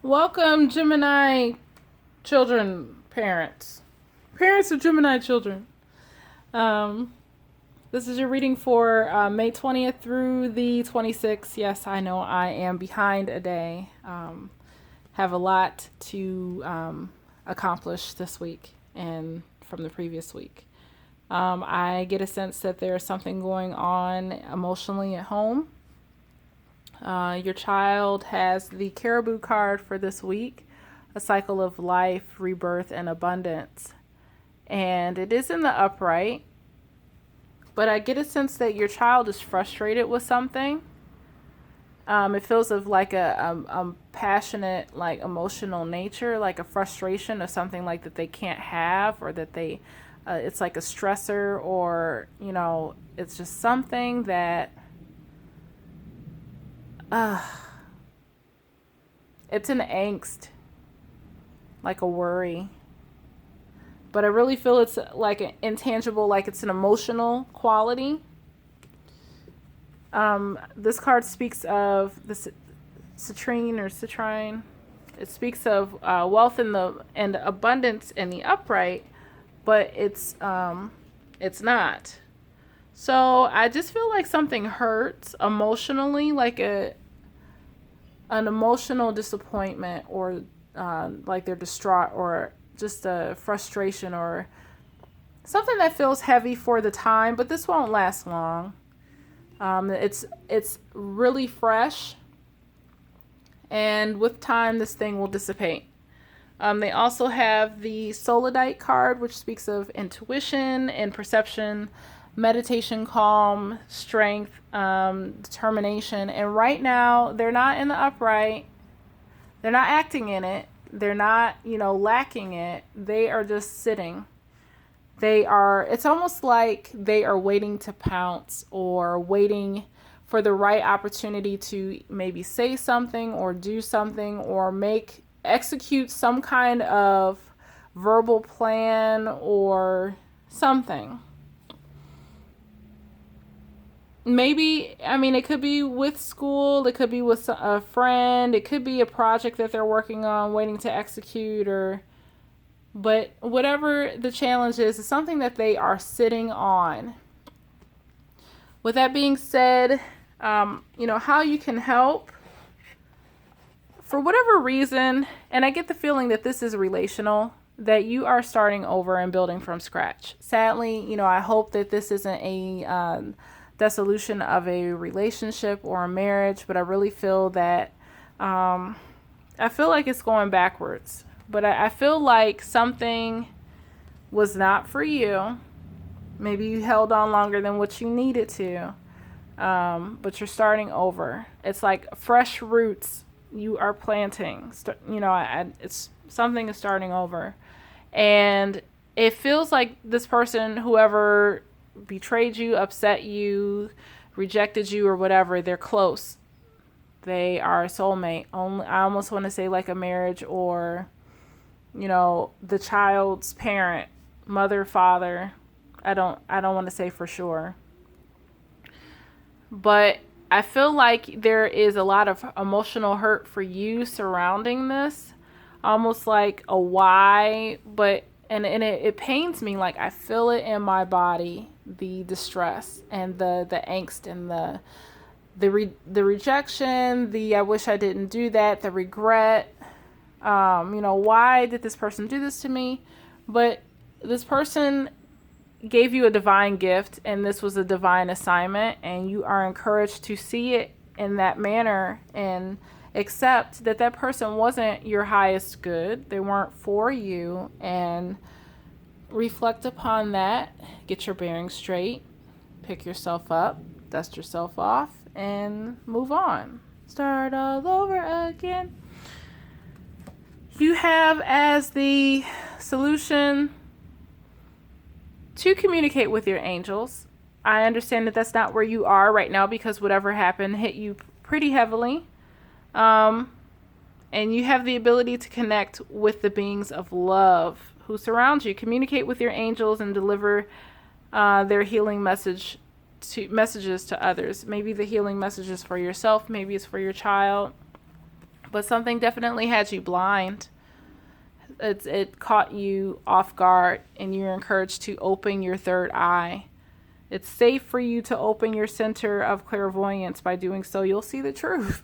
Welcome, Gemini children, parents. Parents of Gemini children. Um, this is your reading for May 20th through the 26th. Yes, I know I am behind a day. Have a lot to accomplish this week and from the previous week. I get a sense that there's something going on emotionally at home. Your child has the Caribou card for this week, a cycle of life, rebirth, and abundance. And it is in the upright, but I get a sense that your child is frustrated with something. It feels of like a passionate, like emotional nature, like a frustration of something like that they can't have, or that they, it's like a stressor, or, it's just something that, it's an angst, like a worry. But I really feel it's like an intangible, like it's an emotional quality. This card speaks of the citrine. It speaks of wealth and abundance in the upright, but it's not. So I just feel like something hurts emotionally, like an emotional disappointment, or like they're distraught, or just a frustration, or something that feels heavy for the time, but this won't last long. It's really fresh, and with time, this thing will dissipate. They also have the Solidite card, which speaks of intuition and perception, meditation, calm, strength, determination. And right now, they're not in the upright. They're not acting in it. They're not, lacking it. They are just sitting. It's almost like they are waiting to pounce, or waiting for the right opportunity to maybe say something or do something, or execute some kind of verbal plan or something. Maybe, it could be with school, it could be with a friend, it could be a project that they're working on, waiting to execute, but whatever the challenge is, it's something that they are sitting on. With that being said, how you can help, for whatever reason, and I get the feeling that this is relational, that you are starting over and building from scratch. Sadly, I hope that this isn't a dissolution of a relationship or a marriage, but I really feel that I feel like it's going backwards. But I feel like something was not for you. Maybe you held on longer than what you needed to, but you're starting over. It's like fresh roots you are planting. It's something is starting over, and it feels like this person, whoever betrayed you, upset you, rejected you, or whatever, they're close. They are a soulmate. I almost want to say like a marriage, or the child's parent, mother, father. I don't want to say for sure, but I feel like there is a lot of emotional hurt for you surrounding this, almost like a why, but and it pains me. Like, I feel it in my body, the distress and the angst, and the rejection, the I wish I didn't do that, the regret. Why did this person do this to me? But this person gave you a divine gift, and this was a divine assignment, and you are encouraged to see it in that manner and accept that that person wasn't your highest good. They weren't for you, and reflect upon that, get your bearings straight, pick yourself up, dust yourself off, and move on. Start all over again. You have as the solution to communicate with your angels. I understand that that's not where you are right now, because whatever happened hit you pretty heavily. And you have the ability to connect with the beings of love who surround you. Communicate with your angels and deliver their healing messages to others. Maybe the healing message is for yourself, maybe it's for your child. but something definitely had you blind. It caught you off guard, and you're encouraged to open your third eye. It's safe for you to open your center of clairvoyance. By doing so, you'll see the truth.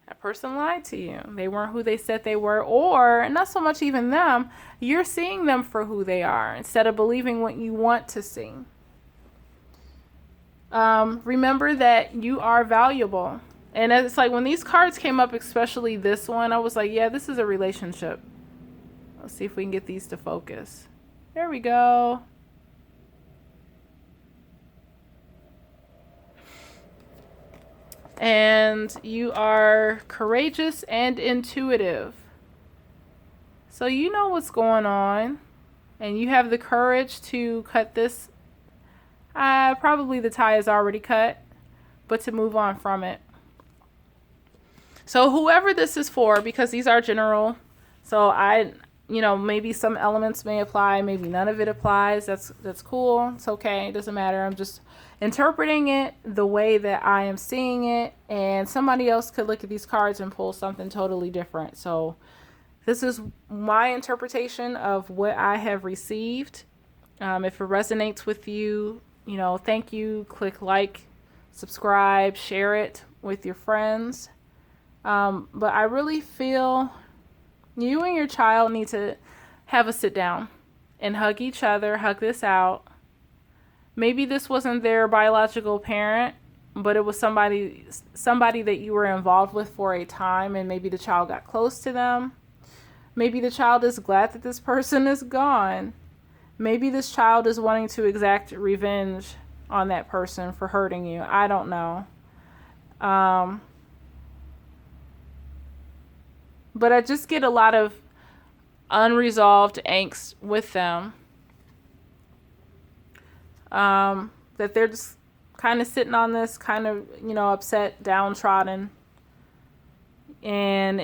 That person lied to you. They weren't who they said they were, or not so much even them. You're seeing them for who they are instead of believing what you want to see. Remember that you are valuable. And it's like when these cards came up, especially this one, I was like, yeah, this is a relationship. Let's see if we can get these to focus. There we go. And you are courageous and intuitive. So you know what's going on. And you have the courage to cut this. Probably the tie is already cut. But to move on from it. So whoever this is for, because these are general. So maybe some elements may apply. Maybe none of it applies. That's cool. It's okay. It doesn't matter. I'm just interpreting it the way that I am seeing it, and somebody else could look at these cards and pull something totally different. So this is my interpretation of what I have received. If it resonates with you, thank you. Click like, subscribe, share it with your friends. But I really feel you and your child need to have a sit down and hug each other, hug this out. Maybe this wasn't their biological parent, but it was somebody that you were involved with for a time, and maybe the child got close to them. Maybe the child is glad that this person is gone. Maybe this child is wanting to exact revenge on that person for hurting you. I don't know. But I just get a lot of unresolved angst with them. That they're just kind of sitting on this, kind of, upset, downtrodden. And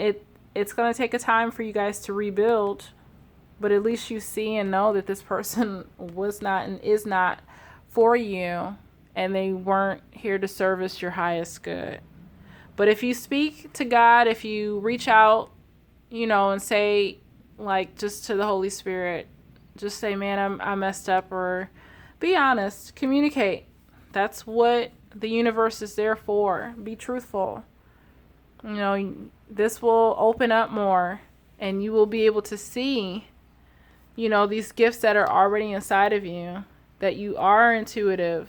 it's going to take a time for you guys to rebuild. But at least you see and know that this person was not and is not for you. And they weren't here to service your highest good. But if you speak to God, if you reach out, and say, like, just to the Holy Spirit, just say, man, I messed up, or be honest, communicate. That's what the universe is there for. Be truthful. This will open up more, and you will be able to see, these gifts that are already inside of you, that you are intuitive,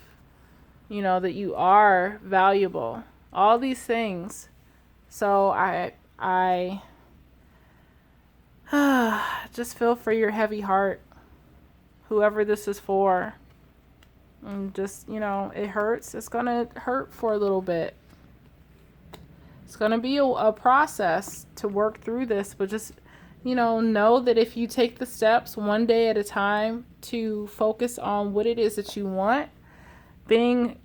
that you are valuable, all these things. So I just feel for your heavy heart, whoever this is for. And just, it hurts. It's going to hurt for a little bit. It's going to be a process to work through this, but just, know that if you take the steps one day at a time to focus on what it is that you want, being,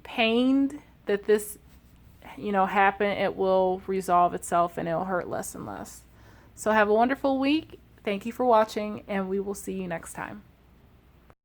pained that this, happen, it will resolve itself and it'll hurt less and less. So have a wonderful week. Thank you for watching, and we will see you next time.